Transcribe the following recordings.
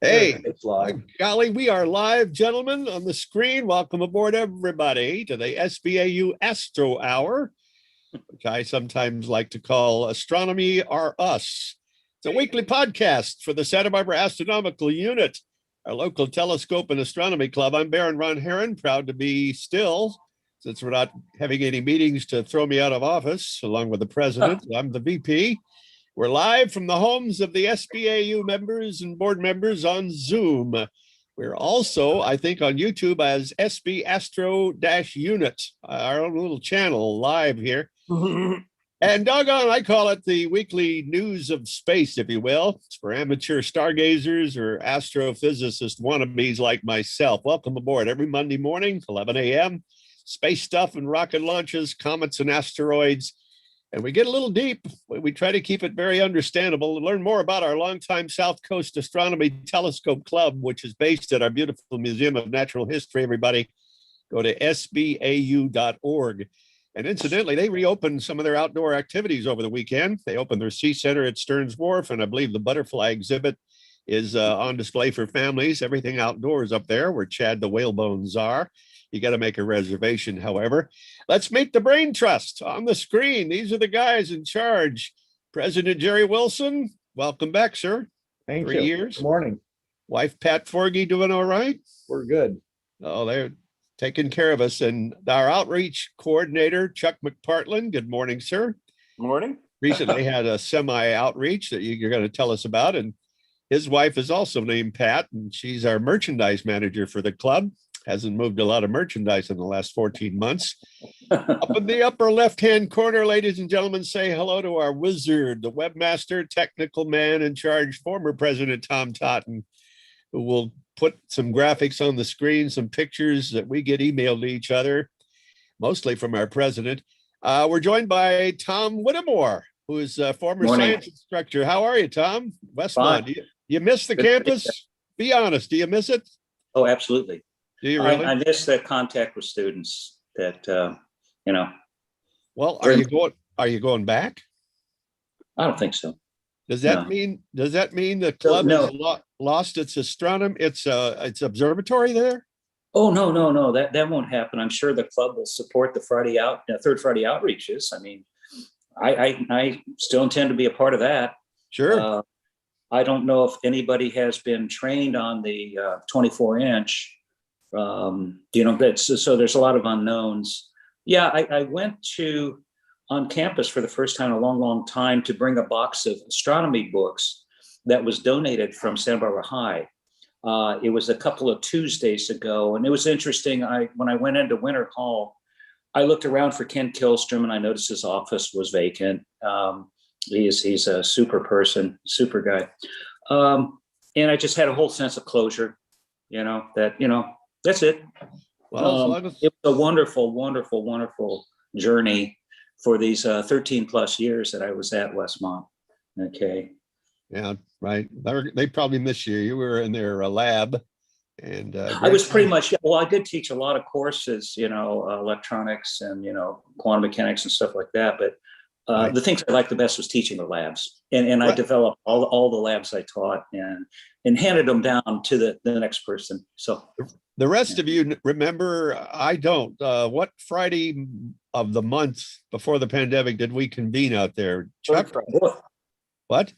Hey, my golly, we are live, gentlemen, on the screen. Welcome aboard, everybody, to the SBAU Astro Hour, which I sometimes like to call Astronomy or Us. It's a weekly podcast for the Santa Barbara Astronomical Unit, our local telescope and astronomy club. I'm Baron Ron Herron, proud to be still, since we're not having any meetings to throw me out of office, along with the president. I'm the VP. We're live from the homes of the SBAU members and board members on Zoom. We're also, I think, on YouTube as SB Astro-Unit, our own little channel live here. And doggone, I call it the weekly news of space, if you will. It's for amateur stargazers or astrophysicist wannabes like myself. Welcome aboard every Monday morning, 11 a.m. Space stuff and rocket launches, comets and asteroids. And we get a little deep. We try to keep it very understandable. To learn more about our longtime South Coast Astronomy Telescope Club, which is based at our beautiful Museum of Natural History, everybody, go to sbau.org. And incidentally, they reopened some of their outdoor activities over the weekend. They opened their Sea Center at Stearns Wharf, and I believe the butterfly exhibit is on display for families. Everything outdoors up there where Chad the whalebones are. You got to make a reservation, however. Let's meet the Brain Trust on the screen. These are the guys in charge. President Jerry Wilson, welcome back, sir. Thank you. 3 years. Good morning. Wife Pat Forgy doing all right? We're good. Oh, they're taking care of us. And our outreach coordinator, Chuck McPartland. Good morning, sir. Morning. Recently had a semi-outreach that you're going to tell us about. And his wife is also named Pat, and she's our merchandise manager for the club. Hasn't moved a lot of merchandise in the last 14 months. Up in the upper left-hand corner, ladies and gentlemen, say hello to our wizard, the webmaster, technical man in charge, former President Tom Totten, who will put some graphics on the screen, some pictures that we get emailed to each other, mostly from our president. We're joined by Tom Whittemore, who is a former science instructor. How are you, Tom? Westmont, you miss the campus? Be honest, do you miss it? Oh, absolutely. Do you really? I miss the contact with students that, Well, are you going back? I don't think so. Does that mean the club has lost its astronomy, its observatory there? Oh, no. That won't happen. I'm sure the club will support the third Friday outreaches. I mean, I still intend to be a part of that. Sure. I don't know if anybody has been trained on the 24-inch. So there's a lot of unknowns. Yeah, I went on campus for the first time in a long time to bring a box of astronomy books that was donated from Santa Barbara High. It was a couple of Tuesdays ago, and it was interesting. When I went into Winter Hall, I looked around for Ken Killstrom, and I noticed his office was vacant. He's a super person, super guy. And I just had a whole sense of closure, that's it. Well, it was a wonderful journey for these 13 plus years that I was at Westmont. Okay. Yeah, right. They probably miss you. You were in their lab, and I was pretty much. Well, I did teach a lot of courses, electronics and quantum mechanics and stuff like that. But right. The things I liked the best was teaching the labs, and I developed all the labs I taught and handed them down to the next person. So. The rest of you remember, I don't, what Friday of the month before the pandemic did we convene out there? Chuck? What?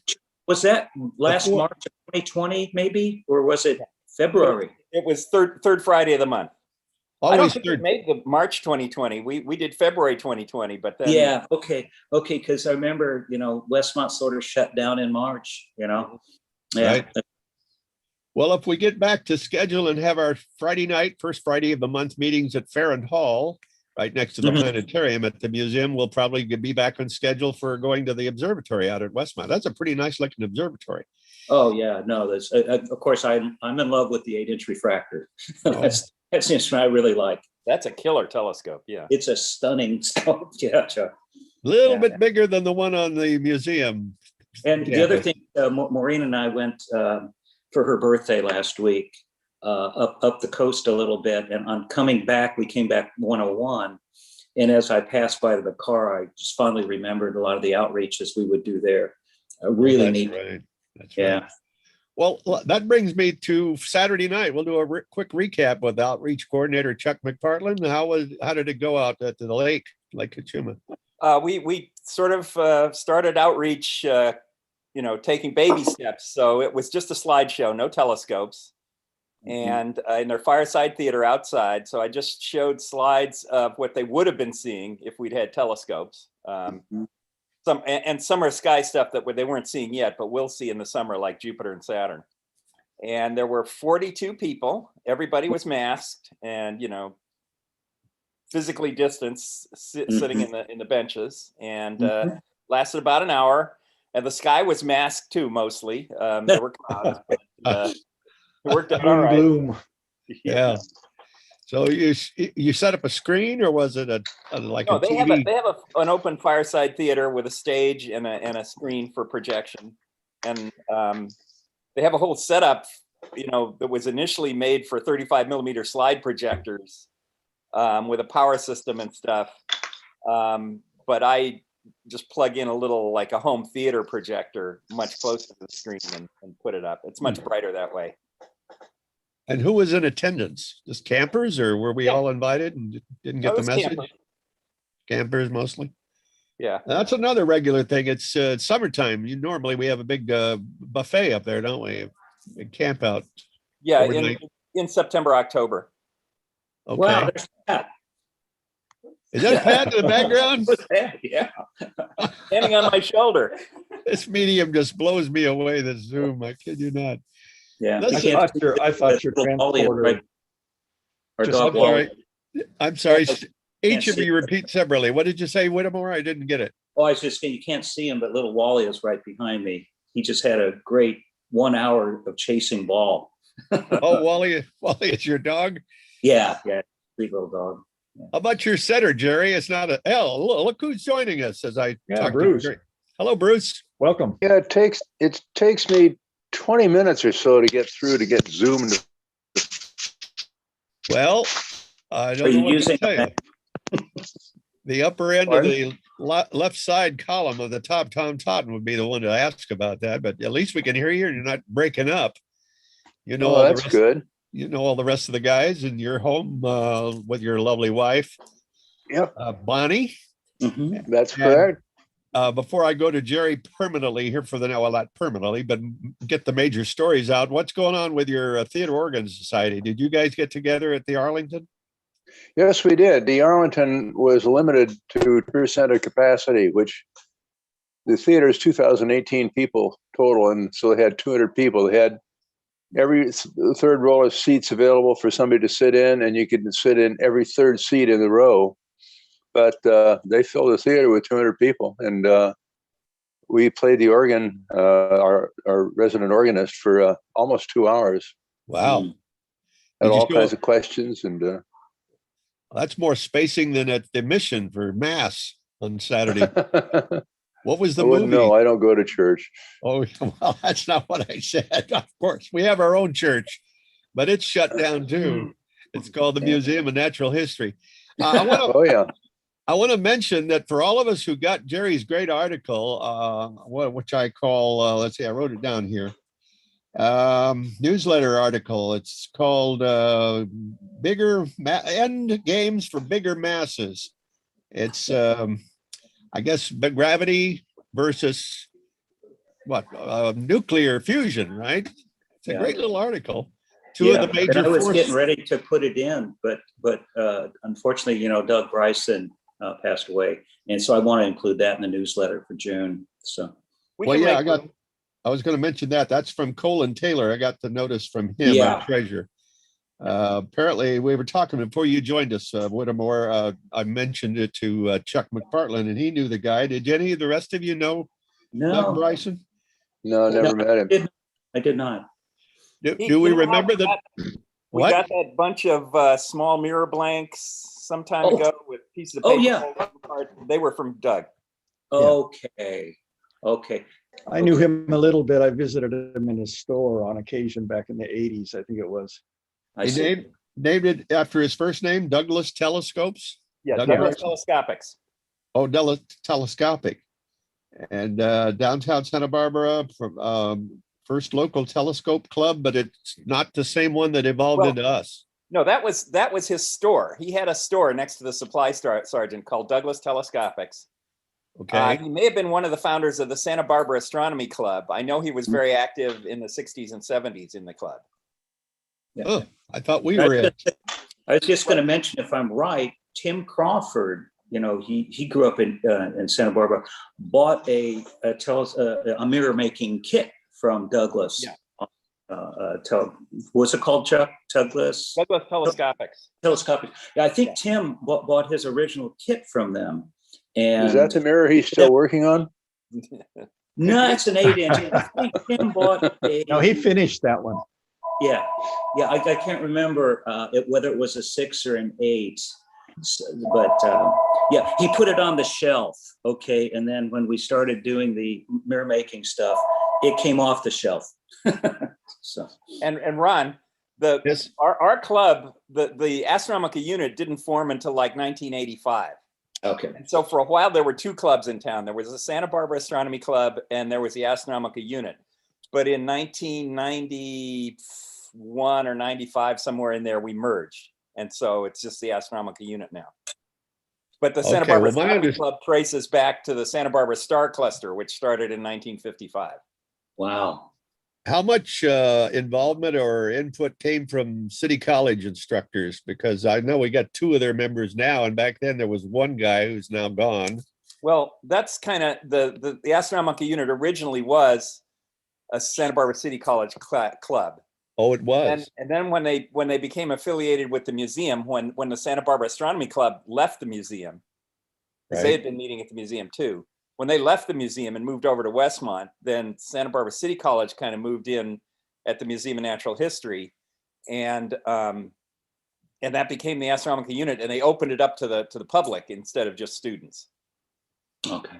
Was that March of 2020 maybe? Or was it February? It was third Friday of the month. Always I don't think third. we made the March 2020. We did February 2020, but then. Yeah, okay. Because I remember, Westmont sort of shut down in March, Yeah. Right. Well, if we get back to schedule and have our Friday night, first Friday of the month meetings at Herron Hall, right next to the planetarium at the museum, we'll probably be back on schedule for going to the observatory out at Westmont. That's a pretty nice looking observatory. Oh yeah, no, that's of course I'm in love with the 8-inch refractor. That's the instrument I really like. That's a killer telescope. Yeah, it's a stunning scope. Yeah, Chuck. Little bit bigger than the one on the museum. And the other thing, Maureen and I went for her birthday last week, up the coast a little bit. And on coming back, we came back 101. And as I passed by the car, I just fondly remembered a lot of the outreaches we would do there. Really neat. Right. That's yeah. Right. Well, that brings me to Saturday night. We'll do a quick recap with Outreach Coordinator Chuck McPartland. How did it go out at the Lake Kachuma? We sort of started outreach, taking baby steps. So it was just a slideshow, no telescopes, and in their fireside theater outside. So I just showed slides of what they would have been seeing if we'd had telescopes. Some summer sky stuff that they weren't seeing yet, but we'll see in the summer, like Jupiter and Saturn. And there were 42 people. Everybody was masked and, physically distanced, sitting in the benches, and lasted about an hour. And the sky was masked too, mostly. There were clouds, but it worked out all right. Bloom. Yeah. So you set up a screen, or was it like No, a they TV? have an open fireside theater with a stage and a screen for projection, and they have a whole setup, that was initially made for 35 millimeter slide projectors, with a power system and stuff. But I just plug in a little, like a home theater projector much closer to the screen and put it up. It's much brighter that way. And who was in attendance? Just campers, or were we all invited and didn't get Oh, the it's message? campers. Campers mostly. Yeah. That's another regular thing. It's summertime. Normally we have a big buffet up there, don't we? Big camp out. Yeah, overnight. in September, October. Okay. Wow, there's Pat. Is that Pat in the background? Yeah. Standing on my shoulder. This medium just blows me away, this Zoom. I kid you not. Yeah. Listen, I thought your transporter. Our Just- dog I'm sorry. Wally. I'm sorry. Each of see you repeat separately. What did you say, Whittemore? I didn't get it. Oh, I was just saying, you can't see him, but little Wally is right behind me. He just had a great 1 hour of chasing ball. Oh, Wally is your dog? Yeah, sweet little dog. How about your setter, Jerry? It's not a L. Look who's joining us as I Yeah, talk to Bruce. Jerry. Hello, Bruce. Welcome. Yeah, it takes me 20 minutes or so to get get Zoom. Well, I don't Are know you what to using tell you. The upper end Pardon? of the left side column of the top TomT would be the one to ask about that, but at least we can hear you and you're not breaking up. Oh, that's good. You know all the rest of the guys in your home with your lovely wife. Yep, Bonnie. that's And- correct. Before I go to Jerry permanently here for the now, well, not permanently, but get the major stories out. What's going on with your Theater Organ Society? Did you guys get together at the Arlington? Yes, we did. The Arlington was limited to 2% of capacity, which the theater is 2018 people total, and so they had 200 people. They had every third row of seats available for somebody to sit in, and you could sit in every third seat in the row. But they filled the theater with 200 people, and we played the organ, our resident organist, for almost 2 hours. Wow. Had Did you all show kinds up? of questions, and That's more spacing than at the mission for Mass on Saturday. What was the I wouldn't movie? know. I don't go to church. Oh, well, that's not what I said. Of course, we have our own church, but it's shut down too. It's called the Museum of Natural History. Oh yeah. I want to mention that for all of us who got Jerry's great article, which I call, let's see, I wrote it down here. Newsletter article. It's called End Games for Bigger Masses. It's, I guess, gravity versus what? Nuclear fusion, right? It's a great little article. Two of the major I was forces. getting ready to put it in, but unfortunately, Doug Bryson passed away, and so I want to include that in the newsletter for June. So, Well, yeah, I was going to mention that. That's from Colin Taylor. I got the notice from him, Yeah. our treasurer. Apparently, we were talking before you joined us, Whittemore. I mentioned it to Chuck McPartland, and he knew the guy. Did any of the rest of you know Doug no, Bryson? No, never met him. I did not. Do we remember that? We What? got that bunch of small mirror blanks some time ago with pieces of paper. Oh, yeah. folded apart. They were from Doug. Okay. I knew him a little bit. I visited him in his store on occasion back in the 80s, I think it was. I He see. named it after his first name, Douglas Telescopes. Yeah, Doug Douglas Bryson. Telescopics. Oh, telescopic. And downtown Santa Barbara, from first local telescope club, but it's not the same one that evolved Well, into us. No, that was his store. He had a store next to the supply sergeant called Douglas Telescopics. Okay. He may have been one of the founders of the Santa Barbara Astronomy Club. I know he was very active in the 60s and 70s in the club. Yeah. Oh, I thought we were it. I was just going to mention, if I'm right, Tim Crawford, he grew up in Santa Barbara, bought a mirror making kit from Douglas. Yeah. What's it called, Chuck? Douglas Telescopics. Telescopic. Yeah, I think Tim bought his original kit from them. And Is that the mirror he's still working on? no, it's an 8-inch. I think Tim bought a. No, he finished that one. Yeah. I can't remember whether it was a 6 or an 8, but yeah, he put it on the shelf. Okay, and then when we started doing the mirror making stuff, it came off the shelf. So And Ron, Yes. our club, the Astronomical Unit didn't form until like 1985. okay, And so for a while, there were two clubs in town. There was the Santa Barbara Astronomy Club and there was the Astronomical Unit. But in 1991 or 95, somewhere in there, we merged. And so it's just the Astronomical Unit now. But the Santa Okay, Barbara well, my Astronomy Club traces back to the Santa Barbara Star Cluster, which started in 1955. wow. How much involvement or input came from City College instructors? Because I know we got 2 of their members now, and back then there was one guy who's now gone. Well, that's kind of the Astronomical Unit originally was a Santa Barbara City College club. Oh, it was. And then when they became affiliated with the museum, when the Santa Barbara Astronomy Club left the museum, because they had been meeting at the museum too. When they left the museum and moved over to Westmont, then Santa Barbara City College kind of moved in at the Museum of Natural History, and that became the Astronomical Unit, and they opened it up to the public instead of just students. Okay.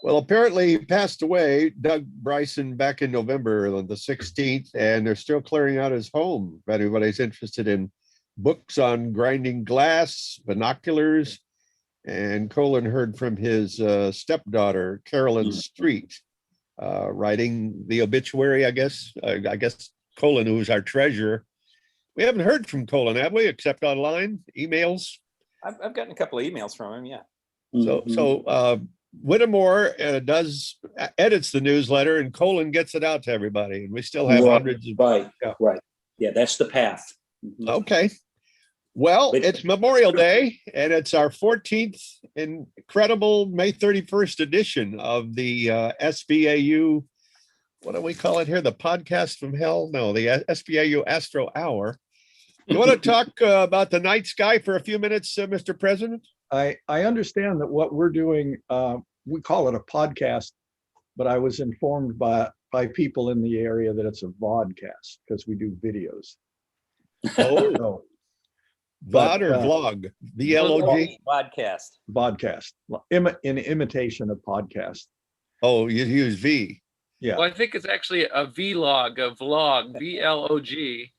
Well, apparently he passed away, Doug Bryson, back in November on the 16th, and they're still clearing out his home. If anybody's interested in books on grinding glass, binoculars, and Colin heard from his stepdaughter, Carolyn Street, writing the obituary, I guess. I guess Colin, who's our treasurer. We haven't heard from Colin, have we, except online, emails? I've gotten a couple of emails from him, yeah. So Whittemore edits the newsletter, and Colin gets it out to everybody, and we still have hundreds of. Right. Yeah. Right. Yeah, that's the path. Mhm. Okay. Well, it's Memorial Day, and it's our 14th incredible May 31st edition of the SBAU. What do we call it here? The podcast from hell? No, the SBAU Astro Hour. You want to talk about the night sky for a few minutes, Mr. President? I understand that what we're doing, we call it a podcast, but I was informed by people in the area that it's a vodcast because we do videos. Oh, So, VOD or but, vlog? VLOG? Podcast. vodcast, in imitation of podcast. Oh, you use V. Yeah. Well, I think it's actually a vlog, a vlog, VLOG,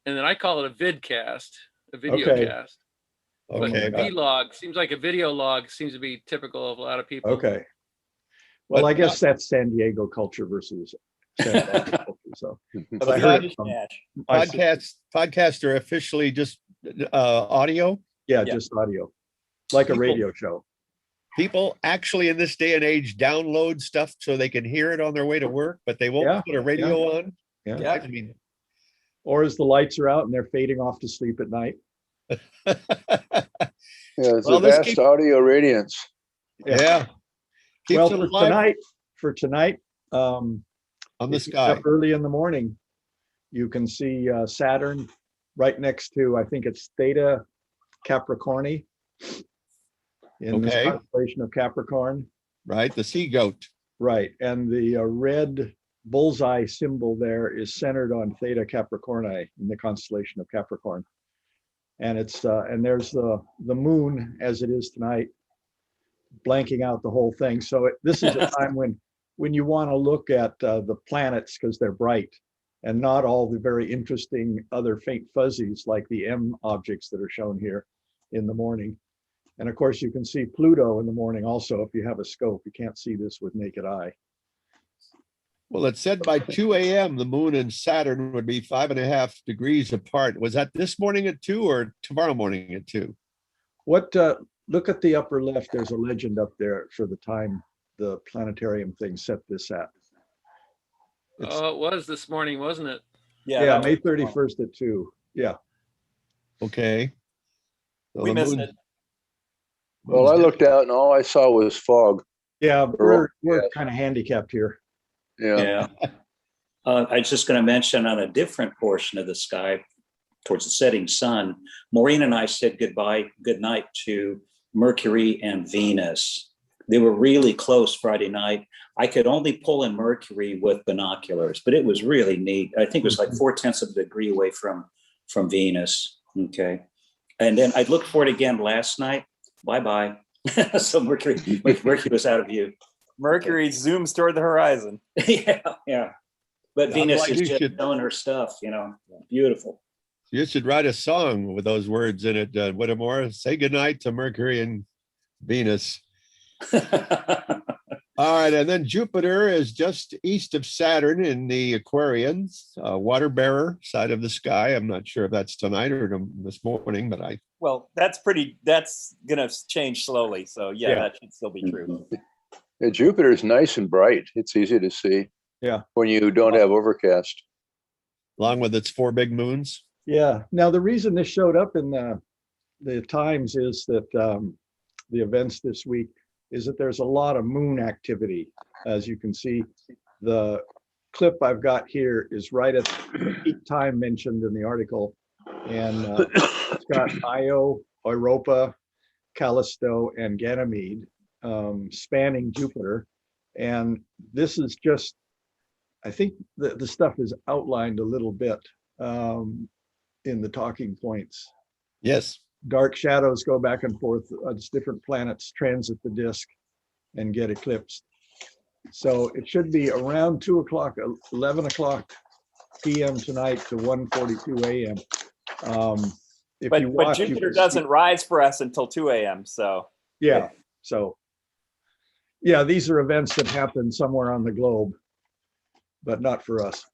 and then I call it a vidcast, a video Okay. cast. Okay. But vlog seems like a video log seems to be typical of a lot of people. Okay. Well, But- I guess that's San Diego culture versus Santa Barbara culture. So But I the heard British from Nash. my sister. Podcasts are officially just audio. Yeah, Yeah. just audio, like a People- radio show. People actually in this day and age download stuff so they can hear it on their way to work, but they won't Yeah, put a radio on. Yeah. Yeah. I mean, Or as the lights are out and they're fading off to sleep at night. Yeah, it's Well, a this vast keep- audio radiance. yeah. Keeps Well, it for alive tonight, on the if you get up sky. early in the morning, you can see Saturn right next to, I think it's Theta Capricorni in this Okay. constellation of Capricorn. Right, the sea goat. Right, and the red bullseye symbol there is centered on Theta Capricorni in the constellation of Capricorn. And it's and there's the moon as it is tonight, blanking out the whole thing. So this is a time when you want to look at the planets because they're bright, and not all the very interesting other faint fuzzies like the M objects that are shown here in the morning. And of course, you can see Pluto in the morning also if you have a scope. You can't see this with naked eye. Well, it said by 2 a.m. the moon and Saturn would be 5.5 degrees apart. Was that this morning at 2 or tomorrow morning at 2? What, look at the upper left, there's a legend up there for the time the planetarium thing set this at. It's, Oh, it was this morning, wasn't it? yeah, that May was- 31st at 2. Yeah. Okay. So We the missed moon- it. Well, I looked out and all I saw was fog. Yeah, We're we're kind of handicapped here. Yeah. Yeah. I was just going to mention on a different portion of the sky, towards the setting sun, Maureen and I said good night to Mercury and Venus. They were really close Friday night. I could only pull in Mercury with binoculars, but it was really neat. I think it was like 0.4 of a degree away from Venus. Okay. And then I looked for it again last night. Bye-bye. So Mercury was out of view. Mercury zooms toward the horizon. Yeah. But I'm Venus like, is you just should- showing her stuff, beautiful. You should write a song with those words in it, Whittemore. Say goodnight to Mercury and Venus. All right, and then Jupiter is just east of Saturn in the Aquarian, water bearer side of the sky. I'm not sure if that's tonight or this morning, but Well, that's gonna change slowly. So yeah, that should still be true. Yeah, Jupiter's nice and bright. It's easy to see. Yeah. When you don't have overcast. along with its 4 big moons. Yeah. Now, the reason this showed up in the Times is that the events this week is that there's a lot of moon activity. As you can see, the clip I've got here is right at the peak time mentioned in the article. And it's got Io, Europa, Callisto, and Ganymede spanning Jupiter. And this is just, I think the stuff is outlined a little bit in the talking points. Yes. Dark shadows go back and forth as different planets transit the disk and get eclipsed. So it should be around 2 o'clock, 11 o'clock p.m. tonight to 1:42 a.m. If you But watch, you Jupiter can see- doesn't rise for us until 2 a.m. So Yeah. So, yeah, these are events that happen somewhere on the globe, but not for us.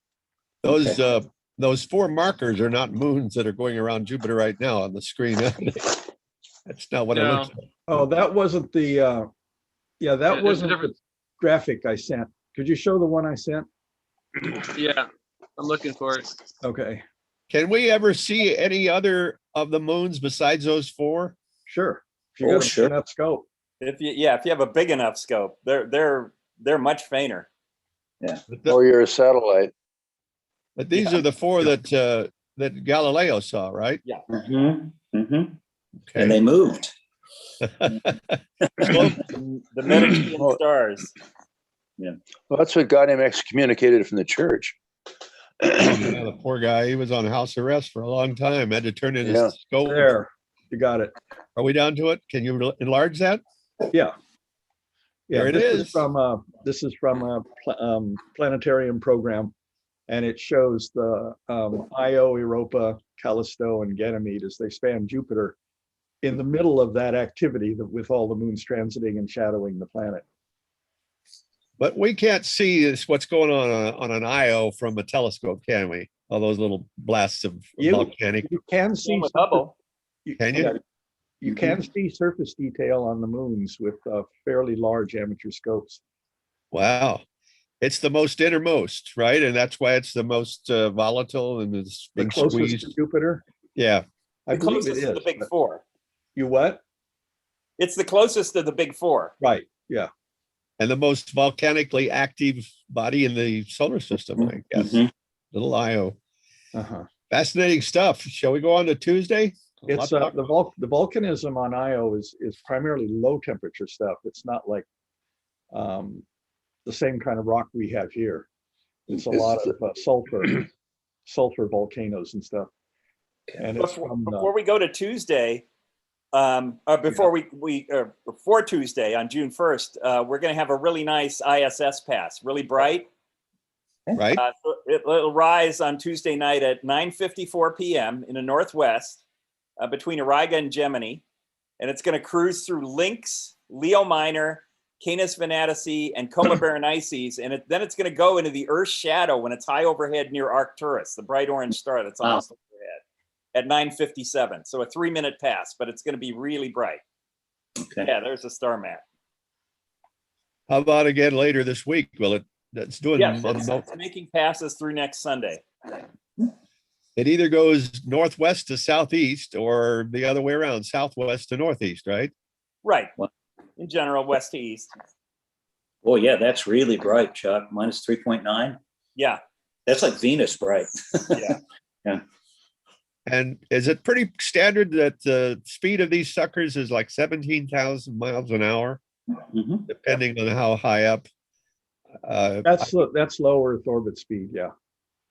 Those 4 markers are not moons that are going around Jupiter right now on the screen. That's not what it looks like. Oh, that wasn't the, yeah, that there's a wasn't the difference. graphic I sent. Could you show the one I sent? Yeah, I'm looking for it. Okay, Can we ever see any other of the moons besides those 4? sure. If you Oh, got a sure. big enough scope. if you have a big enough scope, they're much fainter. Or you're a satellite. But these are the 4 that Galileo saw, right? Mhm, mhm. Okay. And they moved. The Mediterranean stars. Well, that's what got him excommunicated from the church. Yeah, the poor guy, he was on house arrest for a long time, had to turn in Yeah. his scope. There, you got it. Are we down to it? Can you enlarge that? Yeah. Yeah, There it this is. This is from a planetarium program, and it shows the Io, Europa, Callisto, and Ganymede as they span Jupiter in the middle of that activity with all the moons transiting and shadowing the planet. But we can't see what's going on an Io from a telescope, can we? All those little blasts of volcanic. You can see Same with Hubble. Can you? You can see surface detail on the moons with fairly large amateur scopes. Wow. It's the most innermost, right? And that's why it's the most volatile and it's The being closest squeezed. to Jupiter, Yeah. I The believe it closest is. to the big but- 4. You what? It's the closest to the big 4. Right, yeah. And the most volcanically active body in the solar system, I guess. Mhm. Little Io. Uh-huh. Fascinating stuff. Shall we go on to Tuesday? It's the volcanism on Io is primarily low temperature stuff. It's not like the same kind of rock we have here. It's a lot of sulfur volcanoes and stuff. And it's from Before we go to Tuesday, before Tuesday on June 1st, we're going to have a really nice ISS pass, really bright. Right? So it'll rise on Tuesday night at 9:54 p.m. in the northwest between Auriga and Gemini. And it's going to cruise through Lynx, Leo Minor, Canis Venatici, and Coma Berenices, and then it's going to go into the Earth's shadow when it's high overhead near Arcturus, the bright orange star that's almost overhead, at 9:57. So a 3-minute pass, but it's going to be really bright. Okay. Yeah, there's a star map. How about again later this week? Well, that's doing. Yes, it's making passes through next Sunday. It either goes northwest to southeast or the other way around, southwest to northeast, right? Right. In general, west to east. Oh, yeah, that's really bright, Chuck. Minus 3.9. Yeah. That's like Venus bright. Yeah. Yeah. And is it pretty standard that the speed of these suckers is like 17,000 miles an hour, Mhm. depending on how high up? That's low Earth orbit speed. Yeah.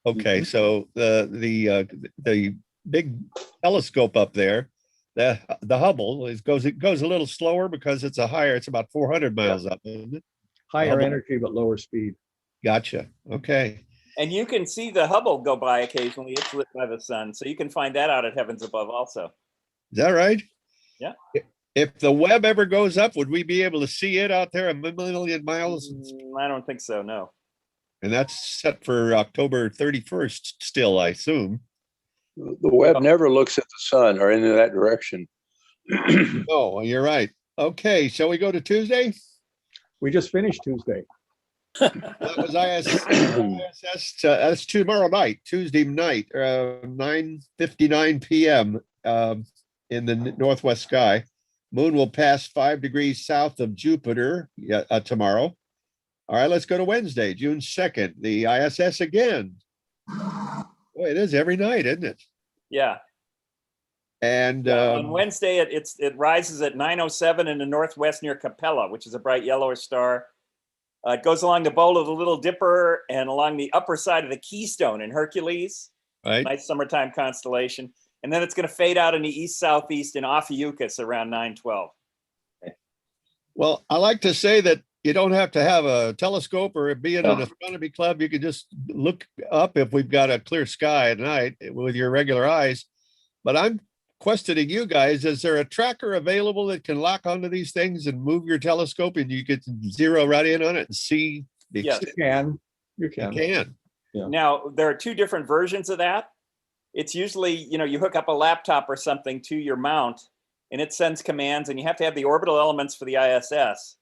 Okay, so the big telescope up there, the Hubble goes a little slower because it's it's about 400 miles up, isn't it? Higher Hubble. energy, but lower speed. Gotcha. Okay. And you can see the Hubble go by occasionally. It's lit by the sun. So you can find that out at Heavens Above also. Is that right? Yeah. If the Webb ever goes up, would we be able to see it out there a million miles? I don't think so, no. And that's set for October 31st still, I assume. The Webb never looks at the sun or into that direction. Oh, you're right. Okay, shall we go to Tuesday? We just finished Tuesday. That was ISS. That's tomorrow night, Tuesday night, 9:59 p.m. In the northwest sky. Moon will pass 5 degrees south of Jupiter tomorrow. All right, let's go to Wednesday, June 2nd, the ISS again. Boy, it is every night, isn't it? Yeah. And On Wednesday, it rises at 9:07 in the northwest near Capella, which is a bright yellowish star. It goes along the bowl of the Little Dipper and along the upper side of the Keystone in Hercules. right. Nice summertime constellation. And then it's going to fade out in the east-southeast in Ophiuchus around 9:12. Well, I like to say that you don't have to have a telescope or be in an astronomy club. You can just look up if we've got a clear sky at night with your regular eyes. But I'm questioning you guys. Is there a tracker available that can lock onto these things and move your telescope and you could zero right in on it and see the Yes. extent? You You can. can. Now, there are two different versions of that. It's usually, you hook up a laptop or something to your mount and it sends commands, and you have to have the orbital elements for the ISS.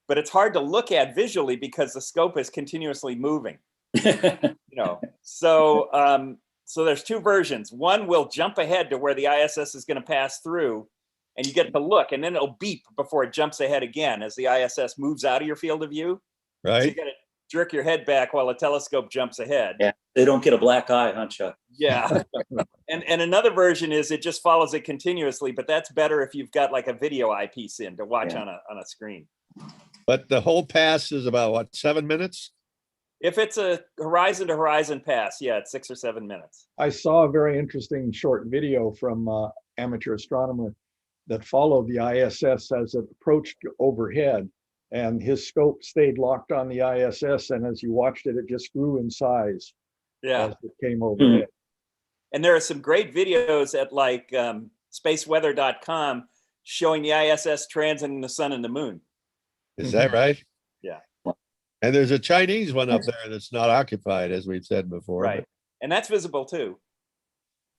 But it's hard to look at visually because the scope is continuously moving. So there's two versions. One will jump ahead to where the ISS is going to pass through, and you get to look, and then it'll beep before it jumps ahead again as the ISS moves out of your field of view. So you Right. got to jerk your head back while the telescope jumps ahead. Yeah, they don't get a black eye, huh, Chuck? Yeah. And another version is it just follows it continuously, but that's better if you've got like a video eyepiece in to watch on a screen. But the whole pass is about what, 7 minutes? If it's a horizon to horizon pass, yeah, it's 6 or 7 minutes. I saw a very interesting short video from amateur astronomer that followed the ISS as it approached overhead, and his scope stayed locked on the ISS, and as you watched it, it just grew in size Yeah. as it came overhead. And there are some great videos at like spaceweather.com showing the ISS transiting the sun and the moon. Is that right? Yeah. And there's a Chinese one up there that's not occupied, as we've said before. Right. And that's visible too.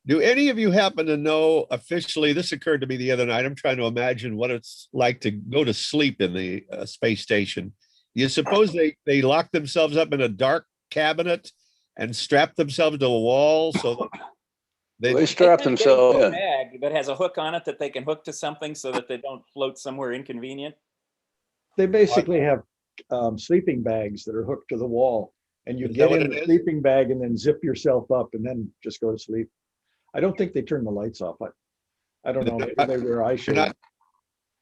Do any of you happen to know officially, this occurred to me the other night, I'm trying to imagine what it's like to go to sleep in the space station. You suppose they lock themselves up in a dark cabinet and strap themselves to a wall so that They strap They tend to themselves get in. a bag that has a hook on it that they can hook to something so that they don't float somewhere inconvenient. They basically have sleeping bags that are hooked to the wall, and you Is that get what in it the is? sleeping bag and then zip yourself up and then just go to sleep. I don't think they turn the lights off. I don't know. Maybe they wear eye You're shades. not,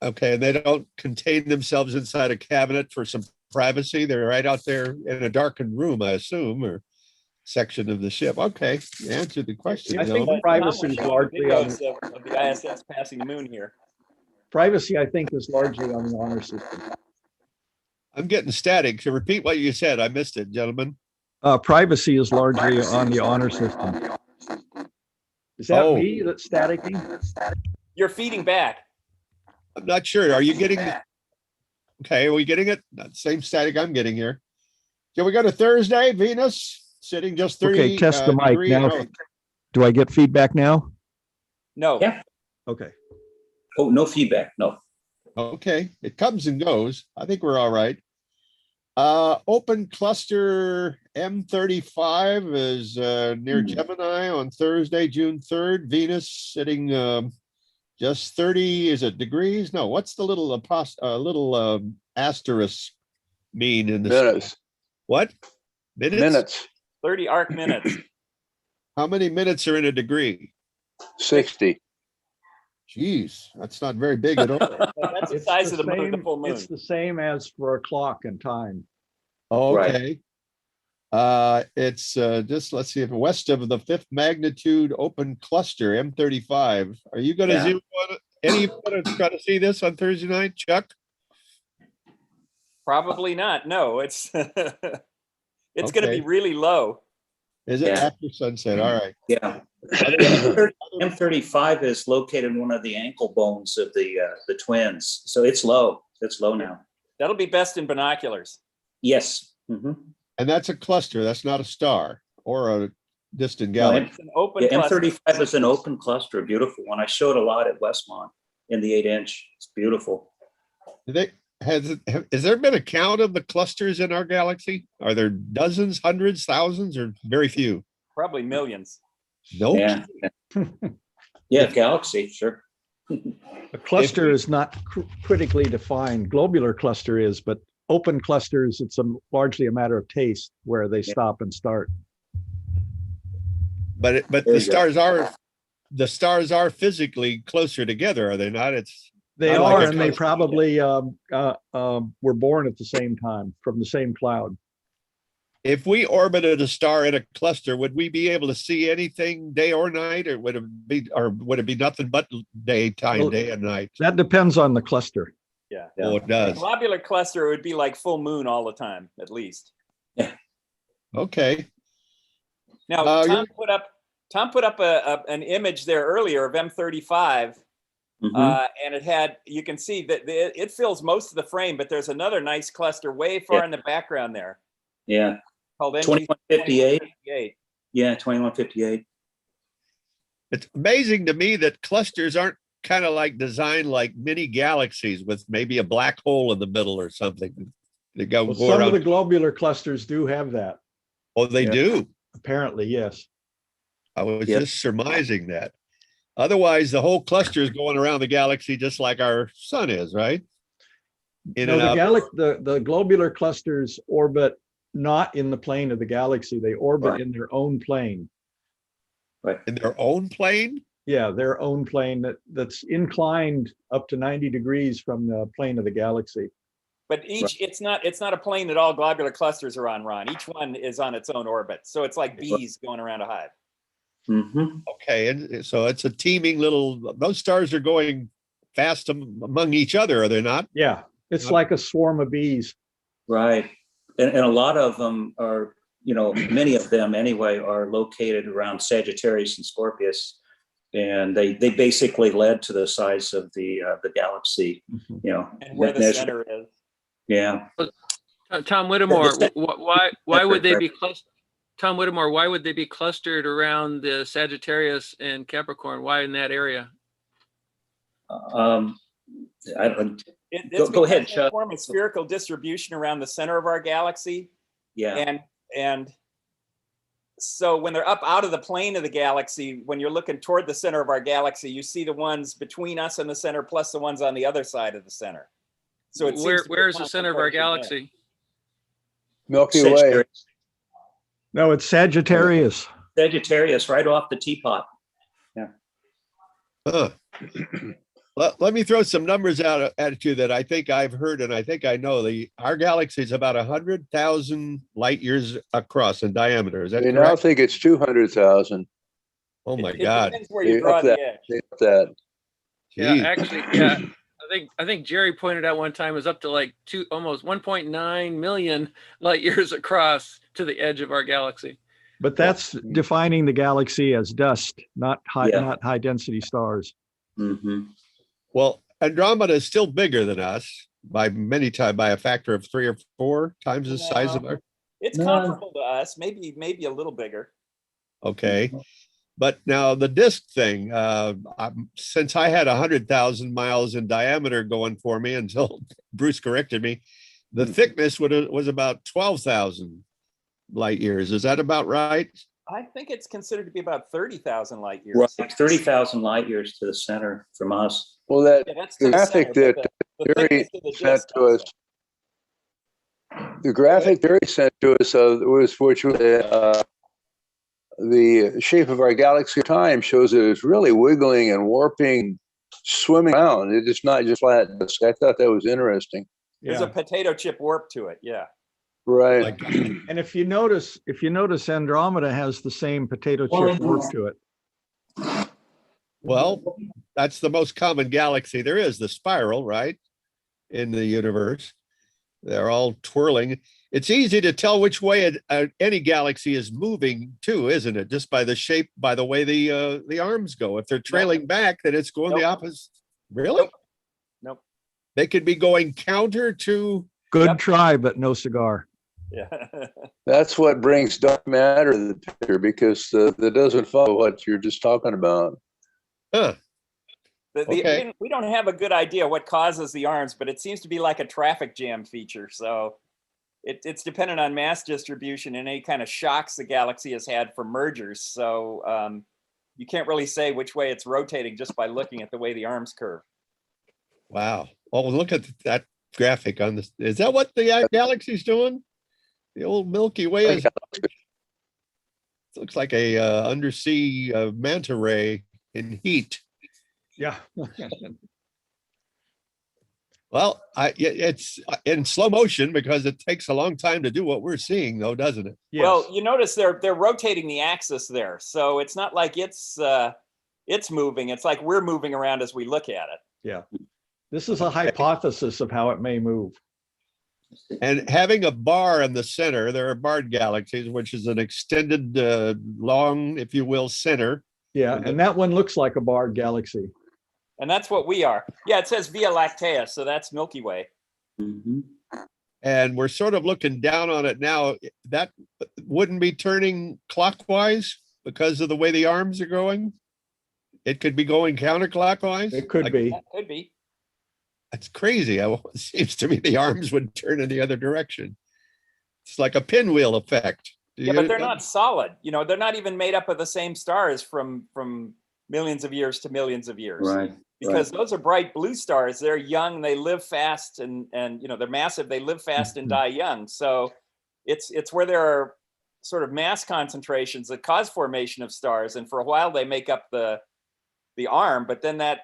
okay, and they don't contain themselves inside a cabinet for some privacy. They're right out there in a darkened room, I assume, or section of the ship. Okay, you answered the question. I think gentlemen. privacy is largely on Videos of the ISS passing the moon here. privacy. I think is largely on the honor system. I'm getting static. To repeat what you said, I missed it, gentlemen. Privacy is largely on the honor system. Is that Oh. me that's staticky? You're feeding back. I'm not sure. Are you getting Okay, are we getting it? Same static I'm getting here. Can we go to Thursday? Venus sitting just 30. Okay, test the mic degree- now. oh, Do I get feedback now? No. Yeah. Okay. Oh, no feedback. No. Okay, it comes and goes. I think we're all right. Open cluster M35 is near Gemini on Thursday, June 3rd. Venus sitting just 30, is it degrees? No, what's the little asterisk mean in the Minutes, what? Minutes? minutes, 30 arc minutes. How many minutes are in a degree? 60. Geez, that's not very big at all. That's the size of the moon, the full moon. It's the same as for a clock and time. Okay. It's just, let's see, if west of the 5th magnitude open cluster, M35. Are you going to Yeah. zoom on? Any going to try to see this on Thursday night, Chuck? Probably not. No, it's it's going to be Okay. really low. Is it Yeah. after sunset? All right. Yeah. M35 is located in one of the ankle bones of the twins. So it's low. It's low now. That'll be best in binoculars. Yes. Mhm. And that's a cluster. That's not a star or a distant No, galaxy. It's an open Yeah, cluster. M35 is an open cluster, a beautiful one. I showed a lot at Westmont in the 8-inch. It's beautiful. Has there been a count of the clusters in our galaxy? Are there dozens, hundreds, thousands, or very few? Probably millions. Nope. Yeah. Yeah, galaxy, sure. A cluster is not critically defined. Globular cluster is, but open clusters, it's largely a matter of taste where they stop and start. But There the you go. stars are physically closer together, are they not? It's They Not like are, a and they cluster. probably were born at the same time from the same cloud. if we orbited a star in a cluster, would we be able to see anything day or night, or would it be nothing but daytime, Well, day and night? That depends on the cluster. Yeah. Oh, it A does. globular cluster would be like full moon all the time, at least. Okay. Now, Uh, Tom put up an image there earlier of M35, Mhm. and it had, you can see that it fills most of the frame, but there's another nice cluster way far in the background there Yeah, called 2158. 2158. Yeah, 2158. It's amazing to me that clusters aren't kind of like designed like mini galaxies with maybe a black hole in the middle or something. They go Well, go some around. of the globular clusters do have that. Oh, they Yeah. do. Apparently, yes. I was Yeah. just surmising that. Otherwise, the whole cluster is going around the galaxy just like our sun is, right? In No, and out. the globular clusters orbit not in the plane of the galaxy. They orbit Right. in their own plane. In their own plane. Yeah, their own plane that's inclined up to 90 degrees from the plane of the galaxy. But it's not a plane that all globular clusters are on, Ron. Each one is on its own orbit. So it's like bees going around a hive. Mhm. Okay, and so it's a teeming little. Those stars are going fast among each other, are they not? Yeah, it's like a swarm of bees. Right. And a lot of them are, many of them anyway, are located around Sagittarius and Scorpius. And they basically led to the size of the galaxy, And where the measure- center is. Yeah. Tom Whittemore, Yeah, why would they be clustered? Tom Whittemore, why would they be clustered around the Sagittarius and Capricorn? Why in that area? I don't, It's Go ahead, because they Chuck. form a spherical distribution around the center of our galaxy. yeah. And so when they're up out of the plane of the galaxy, when you're looking toward the center of our galaxy, you see the ones between us and the center plus the ones on the other side of the center. So it seems to be a Where's the center of our concentration there. galaxy? Milky Way. Sagittarius. No, it's Sagittarius. Sagittarius, right off the teapot. Huh. Let me throw some numbers out at you that I think I've heard and I think I know. Our galaxy is about 100,000 light years across in diameter. Is that They now correct? think it's 200,000. Oh my It God. depends where you They draw up the that. edge. They up that. Yeah, Geez. actually, yeah. I think Jerry pointed out one time it was up to like almost 1.9 million light years across to the edge of our galaxy. But that's defining the galaxy as dust, not high, Yeah. not high density stars. Mhm. Well, Andromeda is still bigger than us. by many times, by a factor of 3 or 4 times the size of our. It's No. comparable to us, maybe a little bigger. Okay. But now the disk thing, since I had 100,000 miles in diameter going for me until Bruce corrected me, the thickness was about 12,000 light years. Is that about right? I think it's considered to be about 30,000 light years. Right, 30,000 light years to the center from us. Well, that Yeah, that's to the graphic center, that but the Jerry thickness of the sent disk to also. us, the graphic Jerry sent to us was fortunately the shape of our galaxy of time shows that it's really wiggling and warping, swimming around. It's not just flat disk. I thought that was interesting. There's a potato chip warp to it. Yeah. Right. And if you notice Andromeda has the same potato chip warp to it. Well, that's the most common galaxy there is, the spiral, right? In the universe. They're all twirling. It's easy to tell which way any galaxy is moving too, isn't it? Just by the shape, by the way the arms go. If they're trailing back, then it's going the opposite. Really? Nope. They could be going counter to. Good try, but no cigar. Yeah. That's what brings dark matter to the picture, because that doesn't follow what you're just talking about. Huh. Okay. We don't have a good idea what causes the arms, but it seems to be like a traffic jam feature. So it's dependent on mass distribution and any kind of shocks the galaxy has had from mergers. So you can't really say which way it's rotating just by looking at the way the arms curve. Wow. Well, look at that graphic on this. Is that what the galaxy's doing? The old Milky Way is. It looks like a undersea manta ray in heat. Yeah. Well, it's in slow motion because it takes a long time to do what we're seeing, though, doesn't it? Yes. Well, you notice they're rotating the axis there, so it's not like it's moving. It's like we're moving around as we look at it. Yeah. This is a hypothesis of how it may move. And having a bar in the center, there are barred galaxies, which is an extended, long, if you will, center. Yeah, and that one looks like a barred galaxy. And that's what we are. Yeah, it says Via Lactea, so that's Milky Way. Mm-hmm. And we're sort of looking down on it now. That wouldn't be turning clockwise because of the way the arms are going. It could be going counterclockwise. It could be. That could be. That's crazy. It seems to me the arms would turn in the other direction. It's like a pinwheel effect. Yeah, but they're not solid. You know, they're not even made up of the same stars from millions of years to millions of years. Right. Because those are bright blue stars. They're young, they live fast, and you know, they're massive, they live fast and die young. So it's where there are sort of mass concentrations that cause formation of stars. And for a while they make up the arm, but then that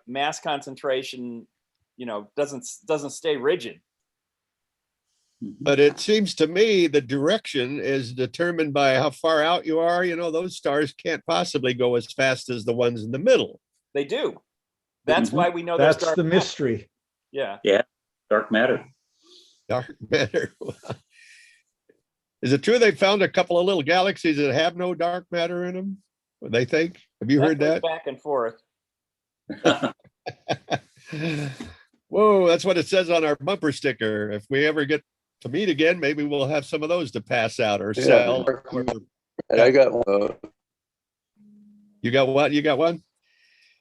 mass concentration, you know, doesn't stay rigid. But it seems to me the direction is determined by how far out you are. You know, those stars can't possibly go as fast as the ones in the middle. They do. That's why we know That's dark the matter. mystery. Yeah. Dark matter. Dark matter. Is it true they found a couple of little galaxies that have no dark matter in them? What they think? Have you heard goes that? back and forth. Whoa, that's what it says on our bumper sticker. If we ever get to meet again, maybe we'll have some of those to pass out or sell. And I got one. You got what? You got one?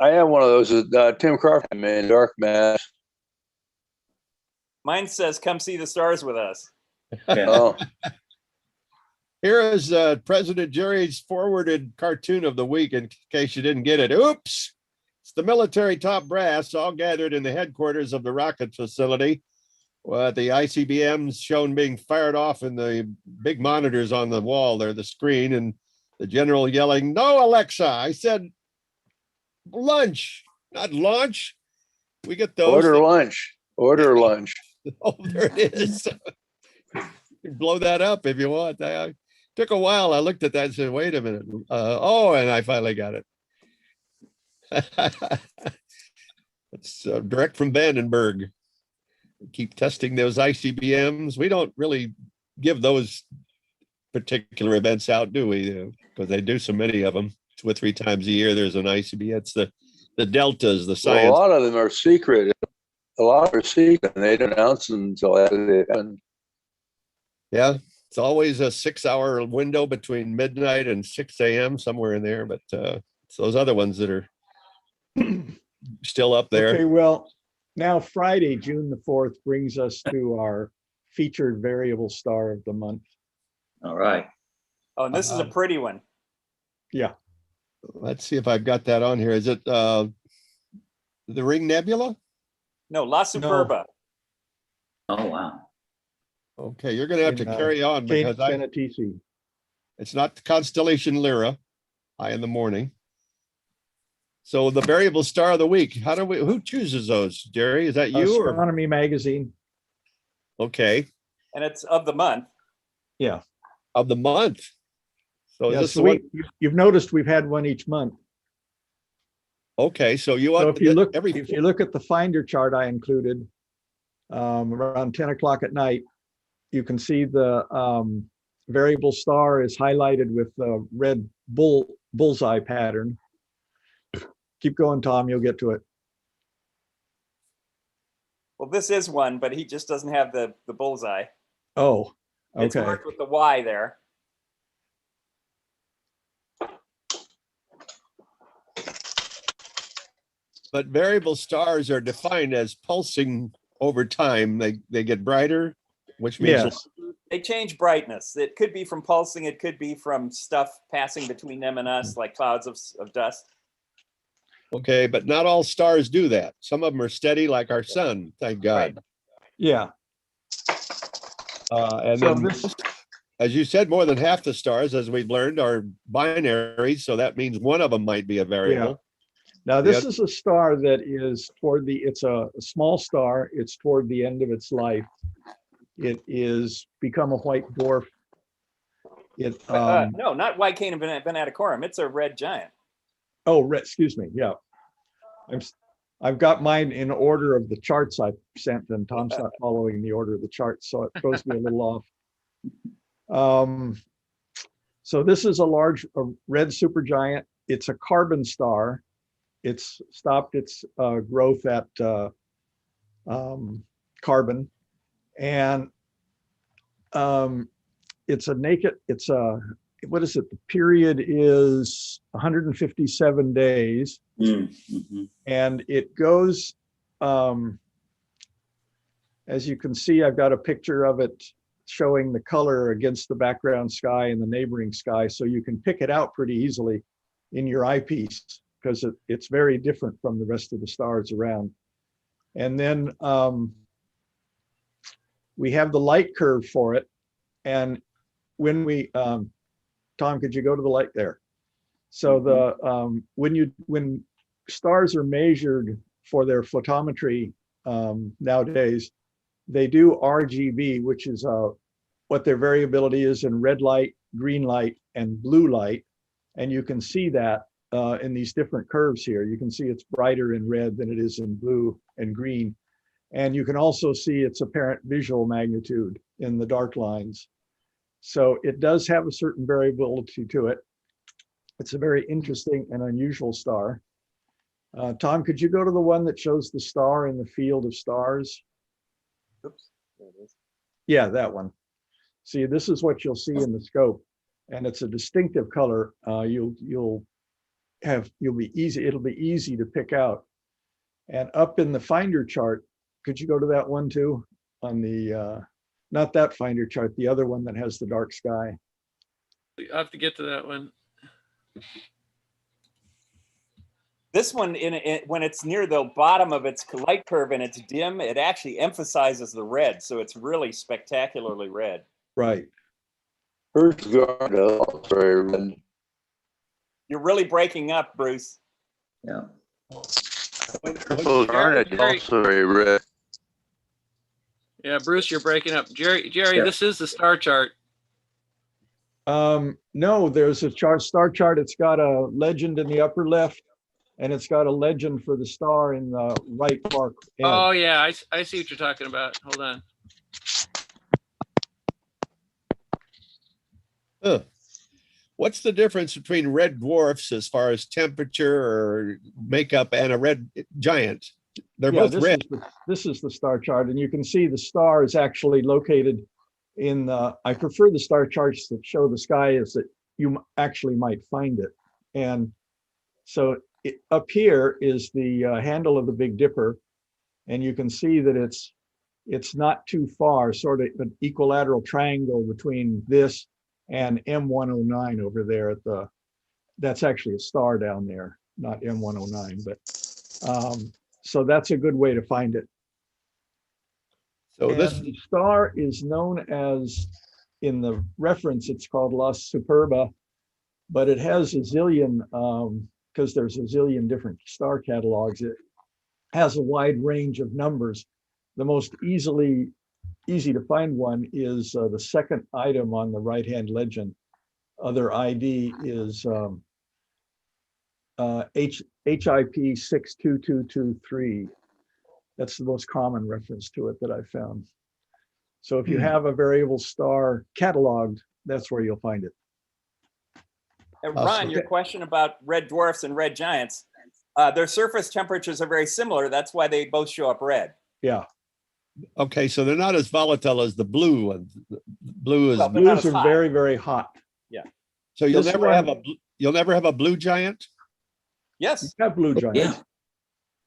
I have one of those. Tim Crawford made dark matter. Mine says, "Come see the stars with us." Oh, Here is President Jerry's forwarded cartoon of the week in case you didn't get it. Oops. It's the military top brass all gathered in the headquarters of the rocket facility. The ICBMs shown being fired off in the big monitors on the wall there, the screen, and the general yelling, "No, Alexa, I said lunch, not launch." We get those. order lunch. Order lunch. Oh, there it is. You blow that up if you want. I took a while. I looked at that and said, wait a minute. And I finally got it. It's direct from Vandenberg. Keep testing those ICBMs. We don't really give those particular events out, do we? Because they do so many of them. 2 or 3 times a year, there's an ICBM. It's the deltas, the science. Well, a lot of them are secret. a lot were secret, and they didn't announce them until after they happened. Yeah, it's always a 6-hour window between midnight and 6 a.m. somewhere in there, but it's those other ones that are still up there. Okay, well, now Friday, June the 4th, brings us to our featured variable star of the month. All right. Oh, and this is a pretty one. Yeah, Let's see if I've got that on here. Is it the Ring Nebula? No, La Superba. Oh, wow. Okay, you're going to have to In, carry on because Kenetisi. it's not the constellation Lyra, high in the morning. So the variable star of the week, who chooses those, Jerry? Is that you or? Astronomy magazine. Okay, And it's of the month. Yeah. of the month. So Yeah, this so is what, you've noticed we've had one each month. okay, so you So want if you look, every, if you look at the Finder chart I included, around 10 o'clock at night, you can see the variable star is highlighted with the red bullseye pattern. Keep going, Tom, you'll get to it. Well, this is one, but he just doesn't have the bullseye. Oh, It's okay. marked with the Y there. but variable stars are defined as pulsing over time. They get brighter, which means Yes. They change brightness. It could be from pulsing. It could be from stuff passing between them and us, like clouds of dust. okay, but not all stars do that. Some of them are steady, like our sun, thank God. Right. Yeah. And So then, this, as you said, more than half the stars, as we've learned, are binaries. So that means one of them might be a variable. now this Yeah. is a star that is it's a small star. It's toward the end of its life. It is become a white dwarf. It, No, not Icarium Venaticorum. It's a red giant. oh, excuse me. Yeah. I've got mine in order of the charts I sent, and Tom's not following the order of the charts, so it throws me a little off. So this is a red supergiant. It's a carbon star. It's stopped its growth at carbon, and it's what is it? The period is 157 days. Mm-hmm. And it goes, as you can see, I've got a picture of it showing the color against the background sky and the neighboring sky. So you can pick it out pretty easily in your eyepiece because it's very different from the rest of the stars around. And then we have the light curve for it. And when we, Tom, could you go to the light there? So the when stars are measured for their photometry nowadays, they do RGB, which is what their variability is in red light, green light, and blue light. And you can see that in these different curves here. You can see it's brighter in red than it is in blue and green. And you can also see its apparent visual magnitude in the dark lines. So it does have a certain variability to it. It's a very interesting and unusual star. Tom, could you go to the one that shows the star in the field of stars? Oops, there it is. Yeah, that one. See, this is what you'll see in the scope, and it's a distinctive color. It'll be easy to pick out. And up in the Finder chart, could you go to that one too? On the not that Finder chart, the other one that has the dark sky. I have to get to that one. This one, when it's near the bottom of its light curve and it's dim, it actually emphasizes the red. So it's really spectacularly red. Right. First guard also very red. You're really breaking up, Bruce. Yeah. Purple garnet is also very red. Yeah, Bruce, you're breaking up. Jerry, Yeah. this is the star chart. No, there's a star chart. It's got a legend in the upper left, and it's got a legend for the star in the right far end. Oh yeah, I see what you're talking about. Hold on. Huh. What's the difference between red dwarfs as far as temperature or makeup and a red giant? They're Yeah, both red. this is the star chart, and you can see the star is actually located in the, I prefer the star charts that show the sky is that you actually might find it. And so up here is the handle of the Big Dipper, and you can see that it's not too far, sort of an equilateral triangle between this and M109 over there at the, that's actually a star down there, not M109, but so that's a good way to find it. So And this, the star is known as, in the reference, it's called La Superba, but it has a zillion, because there's a zillion different star catalogs. It has a wide range of numbers. The most easy to find one is the second item on the right-hand legend. Other ID is HIP 62223. That's the most common reference to it that I found. So if you have a variable star cataloged, that's where you'll find it. And Oh, Ron, so- your question about red dwarfs and red giants, their surface temperatures are very similar. That's why they both show up red. Yeah, okay, so they're not as volatile as the blue ones. Blue is, Well, they're not blues as are hot. very, very hot. so you'll this never have one- a, you'll never have a blue giant? Yes. You have blue Yeah. giants.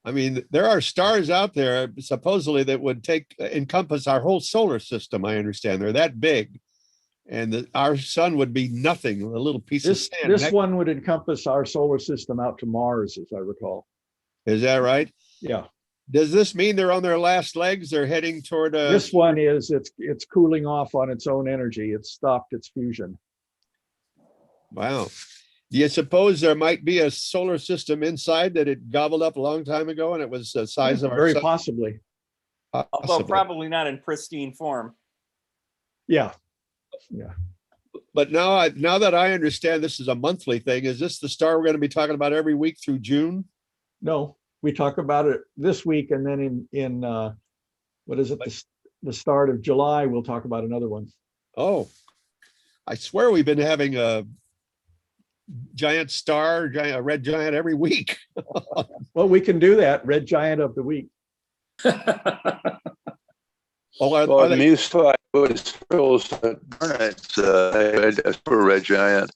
I mean, there are stars out there supposedly that would encompass our whole solar system. I understand they're that big, and our sun would be nothing, a little piece This of sand. this one would encompass our solar system out to Mars, as I recall. Is that right? Yeah, Does this mean they're on their last legs? They're heading toward a. this one is, it's cooling off on its own energy. It's stopped its fusion. Wow. Do you suppose there might be a solar system inside that it gobbled up a long time ago and it was the size of our Very sun? possibly. Although Possibly. probably not in pristine form. Yeah, But now that I understand this is a monthly thing, is this the star we're going to be talking about every week through June? no, we talk about it this week, and then in what is it, the start of July, we'll talk about another one. Oh, I swear we've been having a giant star, a red giant every week. Well, we can do that, red giant of the week. Oh, Well, are the they, Muse 5 was Garnet's a super red giant.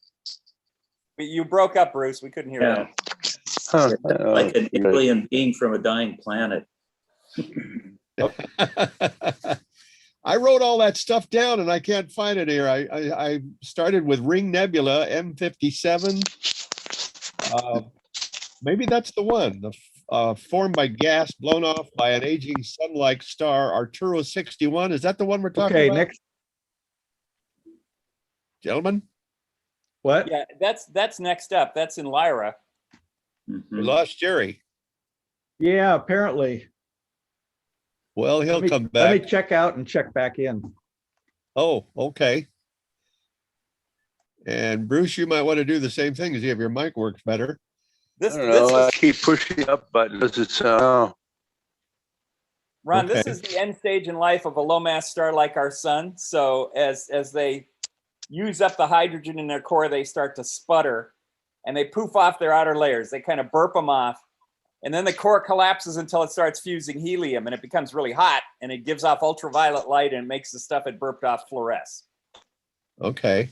You broke up, Bruce. We couldn't hear Yeah. that. Huh. Like an alien being from a dying planet. I wrote all that stuff down and I can't find it here. I started with Ring Nebula M57. Maybe that's the one. Formed by gas blown off by an aging sun-like star, Arturo 61. Is that the one we're talking Okay, about? next, Gentlemen, what? Yeah, that's next up. That's in Lyra. we Mhm. lost Jerry. Yeah, apparently. Well, he'll come Let me back. check out and check back in. Oh, okay. And Bruce, you might want to do the same thing, see if your mic works better. This, I don't this know. I is, keep pushing the up button. Does it sound? Ron, this Okay. is the end stage in life of a low mass star like our sun. So as they use up the hydrogen in their core, they start to sputter and they poof off their outer layers. They kind of burp them off. And then the core collapses until it starts fusing helium and it becomes really hot and it gives off ultraviolet light and makes the stuff it burped off fluoresce. Okay.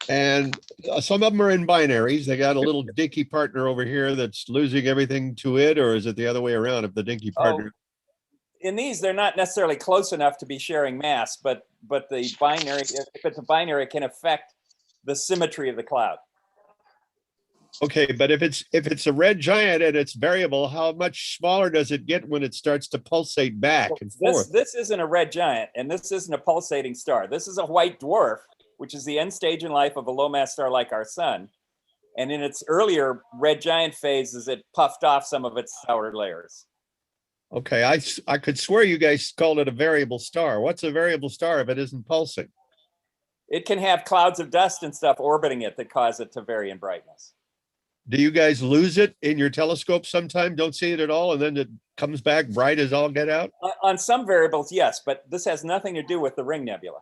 And some of them are in binaries. They got a little dinky partner over here that's losing everything to it, or is it the other way around? If the dinky partner, In these, they're not necessarily close enough to be sharing mass, but the binary, if it's a binary, it can affect the symmetry of the cloud. okay. But if it's a red giant and it's variable, how much smaller does it get when it starts to pulsate back and forth? This isn't a red giant, and this isn't a pulsating star. This is a white dwarf, which is the end stage in life of a low mass star like our sun. And in its earlier red giant phases, it puffed off some of its outer layers. Okay, I could swear you guys called it a variable star. What's a variable star if it isn't pulsing? It can have clouds of dust and stuff orbiting it that cause it to vary in brightness. Do you guys lose it in your telescope sometime? Don't see it at all, and then it comes back bright as all get out? On some variables, yes, but this has nothing to do with the Ring Nebula.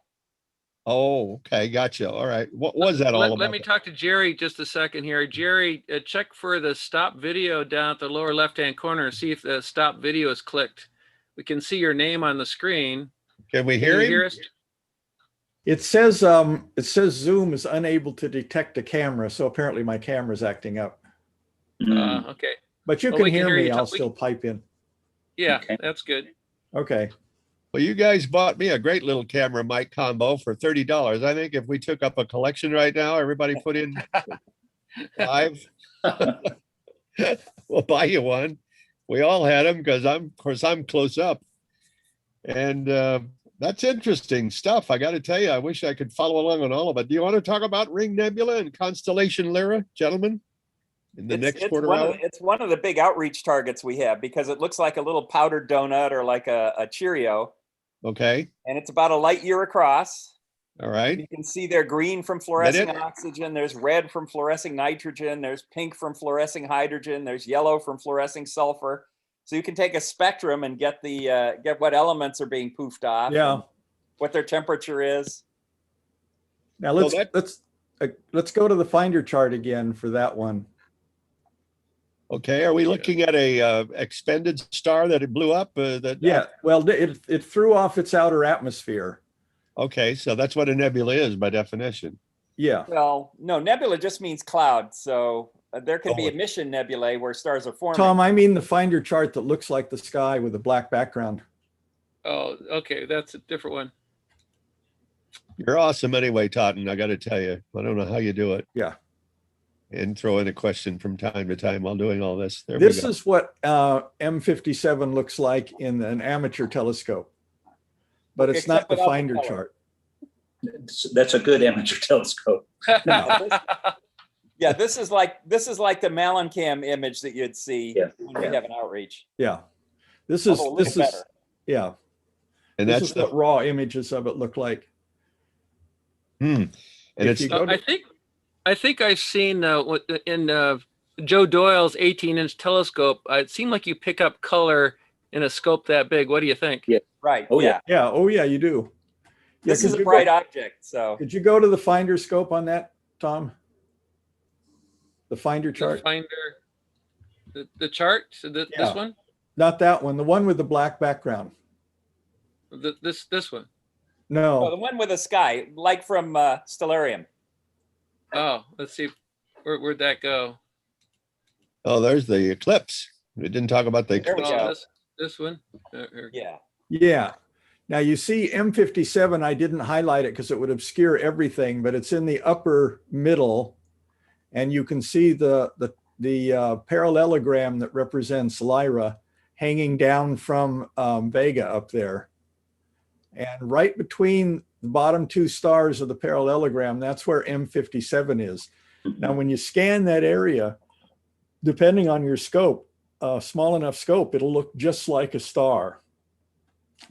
Oh, okay, gotcha. All right. What was that all about? Let me talk to Jerry just a second here. Jerry, check for the stop video down at the lower left-hand corner and see if the stop video is clicked. We can see your name on the screen. Can we Can hear you him? hear us? It says Zoom is unable to detect a camera, so apparently my camera's acting up. Okay. But you Well, can we can hear hear me. you I'll talk- we- still pipe in. Yeah, Okay. that's good. Okay. Well, you guys bought me a great little camera mic combo for $30. I think if we took up a collection right now, everybody put in 5, we'll buy you one. We all had them because of course, I'm close up. And that's interesting stuff. I got to tell you, I wish I could follow along on all of it. Do you want to talk about Ring Nebula and Constellation Lyra, gentlemen? In the next quarter hour? It's one of the big outreach targets we have because it looks like a little powdered donut or like a Cheerio. Okay. And it's about a light year across. All right. You can see there green from fluorescing oxygen. There's red from fluorescing nitrogen. There's pink from fluorescing hydrogen. There's yellow from fluorescing sulfur. So you can take a spectrum and get what elements are being poofed off. Yeah. What their temperature is. Now let's go to the finder chart again for that one. Okay. Are we looking at a expended star that it blew up? Yeah. Well, it threw off its outer atmosphere. Okay. So that's what a nebula is by definition. Yeah. Well, no, nebula just means cloud. So there can be Oh. emission nebulae where stars are forming. Tom, I mean the finder chart that looks like the sky with a black background. Oh, okay. That's a different one. You're awesome anyway, Totten. I got to tell you, I don't know how you do it. Yeah. And throw in a question from time to time while doing all this. There This we go. is what M57 looks like in an amateur telescope, but it's not Except the without the finder color. chart. That's a good amateur telescope. Yeah, this is like the Malencam image that you'd see Yeah, when we have an outreach. Yeah. This is Although a little better. yeah. And This that's is what raw images of it look like. And If it's you go to- I think I've seen in Joe Doyle's 18-inch telescope. It seemed like you pick up color in a scope that big. What do you think? Yeah. Right. Oh, yeah. Yeah. Oh yeah, you do. Yeah, This is could a you bright go- object. So Could you go to the finder scope on that, Tom? The finder The chart? finder, the chart. So Yeah. This one. Not that one, the one with the black background. This one. the No, one with a sky, like from Stellarium. Oh, let's see. Where'd that go? oh, there's the eclipse. We didn't talk about the There we eclipse. go. This one. Here. Yeah. yeah. Now you see M57, I didn't highlight it because it would obscure everything, but it's in the upper middle. And you can see the parallelogram that represents Lyra hanging down from Vega up there. And right between the bottom two stars of the parallelogram, that's where M57 is. Now, when you scan that area, depending on your scope, small enough scope, it'll look just like a star.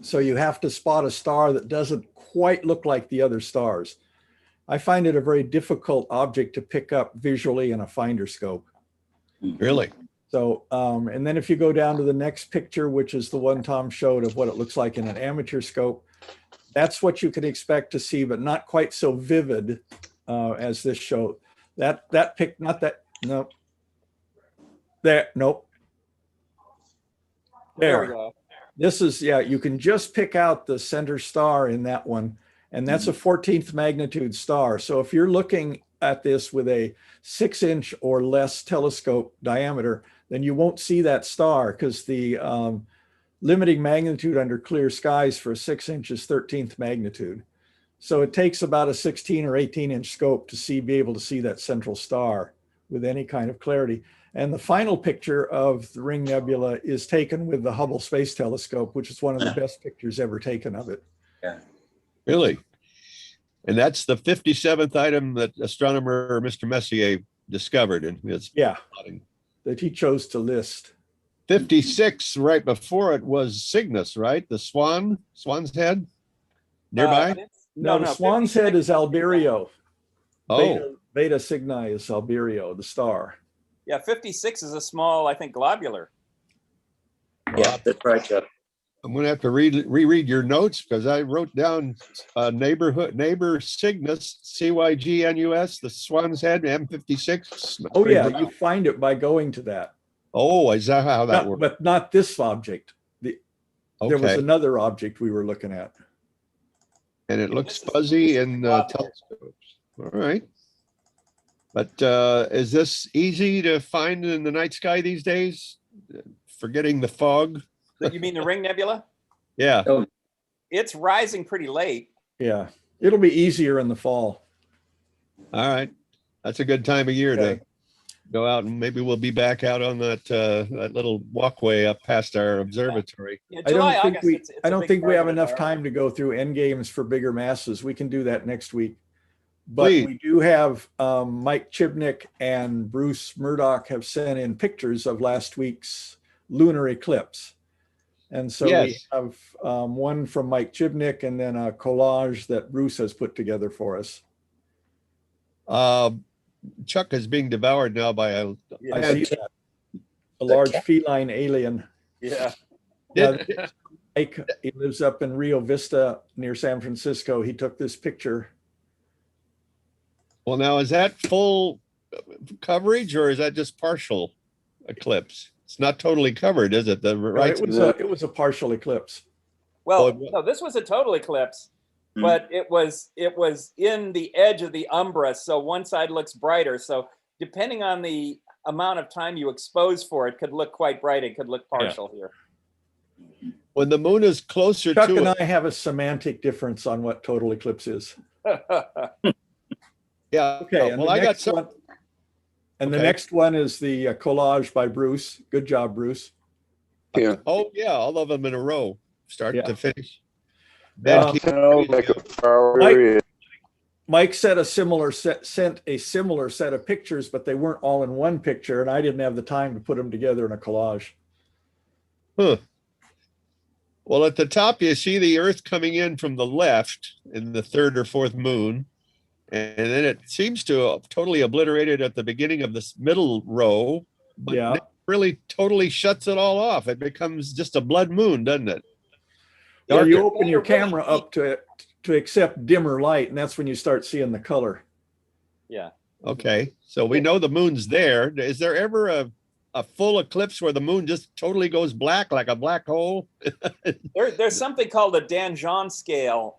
So you have to spot a star that doesn't quite look like the other stars. I find it a very difficult object to pick up visually in a finder scope. Really? So, and then if you go down to the next picture, which is the one Tom showed of what it looks like in an amateur scope, that's what you can expect to see, but not quite so vivid as this show. That pic, not that, no. There, nope. There we There. go. This is, yeah, you can just pick out the center star in that one. And that's a 14th magnitude star. So if you're looking at this with a 6-inch or less telescope diameter, then you won't see that star because the limiting magnitude under clear skies for a 6-inch is 13th magnitude. So it takes about a 16 or 18-inch scope to be able to see that central star with any kind of clarity. And the final picture of the Ring Nebula is taken with the Hubble Space Telescope, which is one of the best pictures ever taken of it. Yeah. Really? And that's the 57th item that astronomer Mr. Messier discovered in his Yeah, plotting. that he chose to list. 56 right before it was Cygnus, right? The Swan's Head nearby? No, the Swan's Head is Alberio. Oh, Beta Cygni is Alberio, the star. Yeah, 56 is a small, I think, globular. Yeah, that's right, Chuck. I'm gonna have to reread your notes because I wrote down neighbor Cygnus, CYGNUS, the Swan's Head, M56. Oh yeah, you find it by going to that. Oh, is that how that works? But not this object. There was Okay, another object we were looking at. and it looks fuzzy in telescopes. All right. But is this easy to find in the night sky these days? Forgetting the fog? You mean the Ring Nebula? Yeah. Oh, It's rising pretty late. Yeah, it'll be easier in the fall. All right. That's a good time of year to Okay. go out, and maybe we'll be back out on that little walkway up past our observatory. Yeah, I July, don't think August, we, it's I a don't big think we part have of enough our- time to go through end games for bigger masses. We can do that next week. But Please. we do have Mike Chibnick and Bruce Murdoch have sent in pictures of last week's lunar eclipse. And so we Yes. have one from Mike Chibnick and then a collage that Bruce has put together for us. Chuck is being devoured now by a. Yeah. I see that. A large feline alien. Yeah. Yeah, Mike, he lives up in Rio Vista near San Francisco. He took this picture. Well, now is that full coverage or is that just partial eclipse? It's not totally covered, is it? The right. It was a partial eclipse. Well, Oh, no, this was a total eclipse, Hmm. but it was in the edge of the umbra, so one side looks brighter. So depending on the amount of time you expose for it, could look quite bright. It could look partial here. When the moon is closer Chuck to and it. I have a semantic difference on what total eclipse is. Yeah. Okay, and Well, the I got next some. one, and the Okay. next one is the collage by Bruce. Good job, Bruce. Yeah. Oh, yeah, all of them in a row, start Yeah. to finish. Um, Ben, keep- Like a flower Mike- area. Mike sent a similar set of pictures, but they weren't all in one picture, and I didn't have the time to put them together in a collage. Huh. Well, at the top, you see the Earth coming in from the left in the third or fourth moon. And then it seems to have totally obliterated at the beginning of this middle row, but Yeah. it really totally shuts it all off. It becomes just a blood moon, doesn't it? Yeah, you Darker. open your camera up to accept dimmer light, and that's when you start seeing the color. Yeah. Okay, so we know the moon's there. Is there ever a full eclipse where the moon just totally goes black like a black hole? There's something called the Danjon scale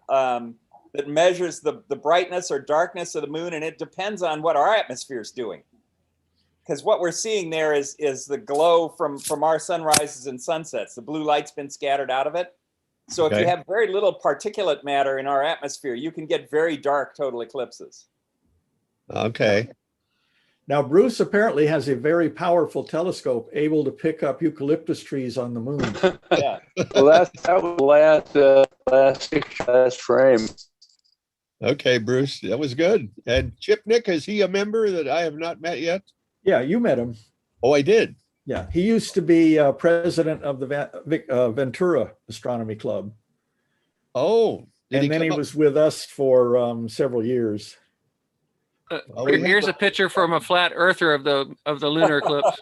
that measures the brightness or darkness of the moon, and it depends on what our atmosphere is doing. Because what we're seeing there is the glow from our sunrises and sunsets. The blue light's been scattered out of it. So if Okay. you have very little particulate matter in our atmosphere, you can get very dark total eclipses. Okay, Now, Bruce apparently has a very powerful telescope able to pick up eucalyptus trees on the moon. Yeah. Well, that was the last frame. okay, Bruce, that was good. And Chip Nick, is he a member that I have not met yet? Yeah, you met him. Oh, I did. Yeah, he used to be president of the Ventura Astronomy Club. Oh, did And then he come up- was with us for several years. Oh, yeah. Here's a picture from a flat earther of the lunar eclipse.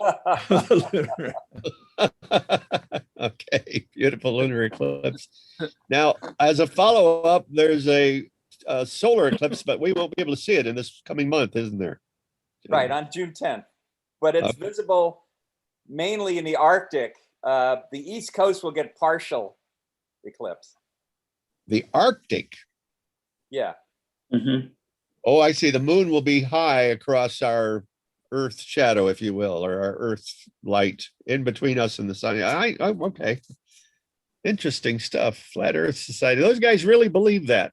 Okay, beautiful lunar eclipse. Now, as a follow-up, there's a solar eclipse, but we won't be able to see it in this coming month, isn't there? Right, on June 10th. But it's Okay. visible mainly in the Arctic. The East Coast will get partial eclipse. The Arctic. Yeah. Mhm. Oh, I see. The moon will be high across our Earth shadow, if you will, or our Earth light in between us and the sun. Okay. Interesting stuff. Flat Earth Society. Those guys really believe that.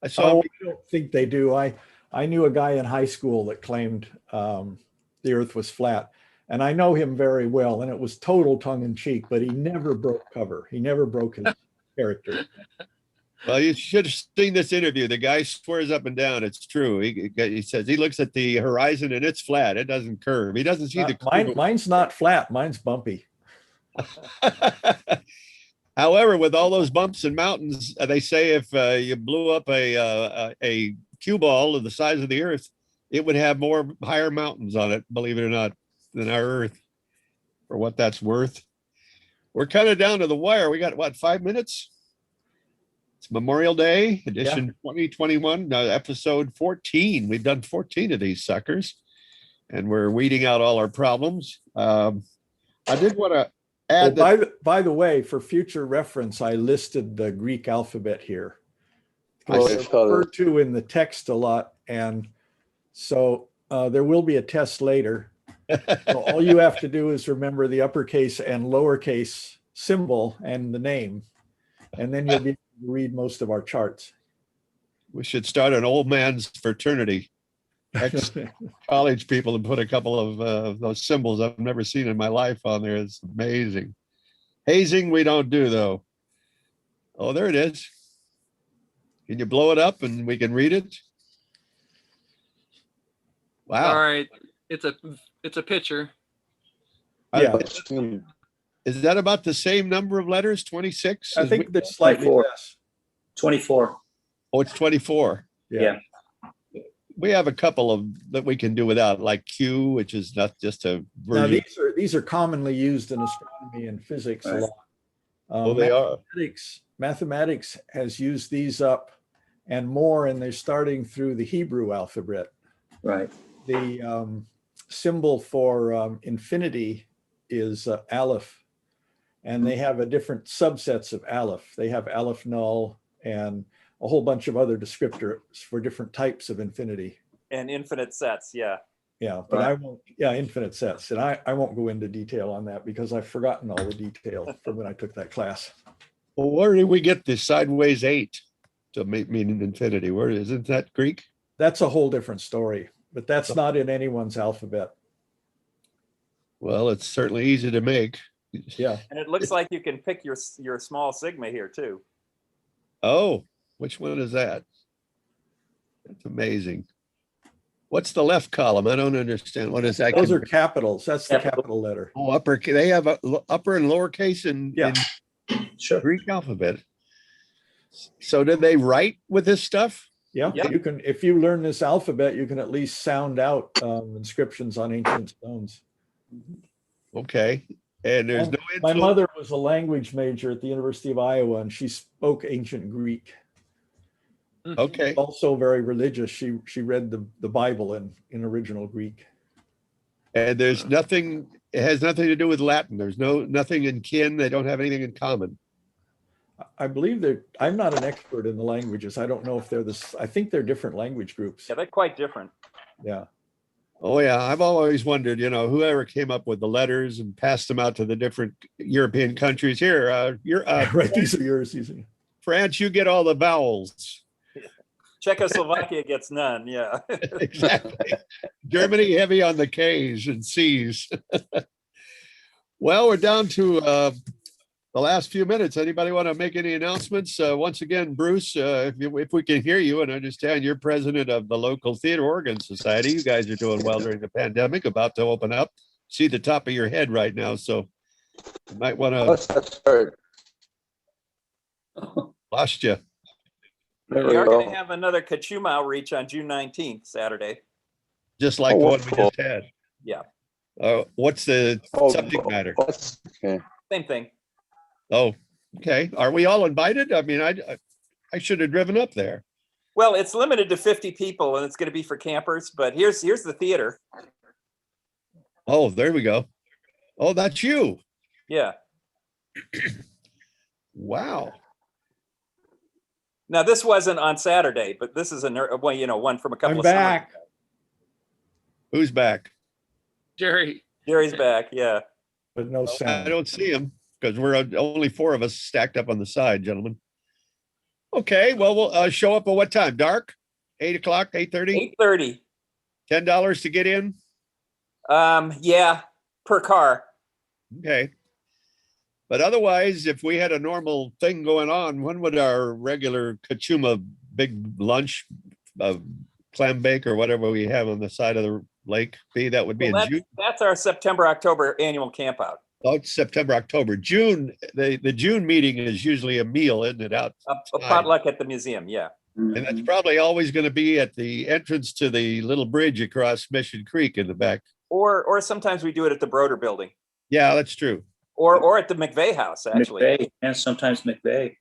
I saw. Oh, I don't think they do. I knew a guy in high school that claimed the Earth was flat, and I know him very well, and it was total tongue in cheek, but he never broke cover. He never broke his character. Well, you should have seen this interview. The guy swears up and down it's true. He says he looks at the horizon and it's flat. It doesn't curve. He doesn't see the curve. Mine's not flat. Mine's bumpy. However, with all those bumps and mountains, they say if you blew up a cue ball of the size of the Earth, it would have more higher mountains on it, believe it or not, than our Earth, for what that's worth. We're kind of down to the wire. We got what, 5 minutes? It's Memorial Day, edition 2021, episode 14. We've done 14 of these suckers, and we're weeding out all our problems. I did want to add by the way, for future reference, I listed the Greek alphabet here. Oh, It's referred to in the text a lot, and so there will be a test later. So all you have to do is remember the uppercase and lowercase symbol and the name, and then you'll be able to read most of our charts. we should start an old man's fraternity. Ex-college people and put a couple of those symbols I've never seen in my life on there. It's amazing. Hazing we don't do though. Oh, there it is. Can you blow it up and we can read it? Wow. All right. It's a picture. Yeah, Is that about the same number of letters? 26? I think that's slightly 24. less. 24. Oh, it's 24. Yeah. We have a couple of that we can do without, like Q, which is not just a Now version. these are commonly used in astronomy and physics a Right. lot. Oh, they are. Mathematics has used these up and more, and they're starting through the Hebrew alphabet. Right. The symbol for infinity is Aleph, and they have a different subsets of Aleph. They have Aleph null and a whole bunch of other descriptors for different types of infinity. And infinite sets, yeah. Yeah, but Right. I won't, infinite sets. And I won't go into detail on that because I've forgotten all the detail from when I took that class. Well, where did we get this sideways 8 to mean infinity? Where isn't that Greek? That's a whole different story, but that's not in anyone's alphabet. Well, it's certainly easy to make. Yeah. And it looks like you can pick your small sigma here too. Oh, which one is that? That's amazing. What's the left column? I don't understand. What is that? Those are capitals. That's the capital letter. Oh, upper. They have a upper and lowercase in Sure. Greek alphabet. So did they write with this stuff? Yeah, Yeah. you can, if you learn this alphabet, you can at least sound out inscriptions on ancient stones. Okay. And there's no My influence. mother was a language major at the University of Iowa, and she spoke ancient Greek. Okay. Also very religious. She read the Bible in original Greek. And there's nothing, it has nothing to do with Latin. There's nothing in kin. They don't have anything in common. I believe that I'm not an expert in the languages. I don't know if they're this. I think they're different language groups. Yeah, they're quite different. Yeah. Oh yeah, I've always wondered, whoever came up with the letters and passed them out to the different European countries. Here, Right. These are yours. France, you get all the vowels. Czechoslovakia gets none, yeah. Exactly. Germany heavy on the K's and C's. Well, we're down to the last few minutes. Anybody want to make any announcements? Once again, Bruce, if we can hear you and understand, you're president of the local Theater Organ Society. You guys are doing well during the pandemic, about to open up. See the top of your head right now, so you might want to. Let's start. Lost you. There We we are going to go. have another Kachuma outreach on June 19th, Saturday. Just like Oh, the one we wonderful. just had. Yeah. What's the Oh, subject matter? Okay. Same thing. Oh, okay. Are we all invited? I mean, I should have driven up there. Well, it's limited to 50 people and it's going to be for campers, but here's the theater. Oh, there we go. Oh, that's you. Yeah. Wow. Now, this wasn't on Saturday, but this is one from a couple I'm of summers back. ago. Who's back? Jerry, Jerry's back, yeah. But no I sound. don't see him because we're only 4 of us stacked up on the side, gentlemen. Okay, well, we'll show up at what time? Dark? 8 o'clock, 8:30? 8:30. $10 to get in? Yeah, per car. Okay. But otherwise, if we had a normal thing going on, when would our regular Kachuma big lunch, clam bake or whatever we have on the side of the lake be? That would be Well, in June. that's our September, October annual campout. Oh, it's September, October. June, the June meeting is usually a meal, isn't it? Out. A potluck at the museum, yeah. And that's probably always going to be at the entrance to the little bridge across Mission Creek in the back. Or sometimes we do it at the Broder Building. Yeah, that's true. Or at the McVeigh house, actually. McVeigh, and sometimes McVeigh.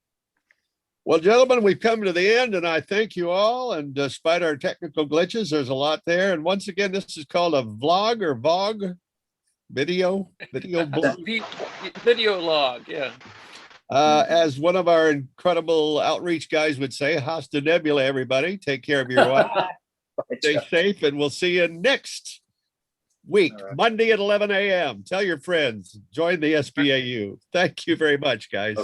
Well, gentlemen, we've come to the end, and I thank you all. And despite our technical glitches, there's a lot there. And once again, this is called a vlog or VOG video blog. Video log, yeah. As one of our incredible outreach guys would say, hasta nebula, everybody. Take care of your wife. Stay safe, and we'll see you next week, Monday at 11 a.m. Tell your friends. Join the SBAU. Thank you very much, guys. Okay.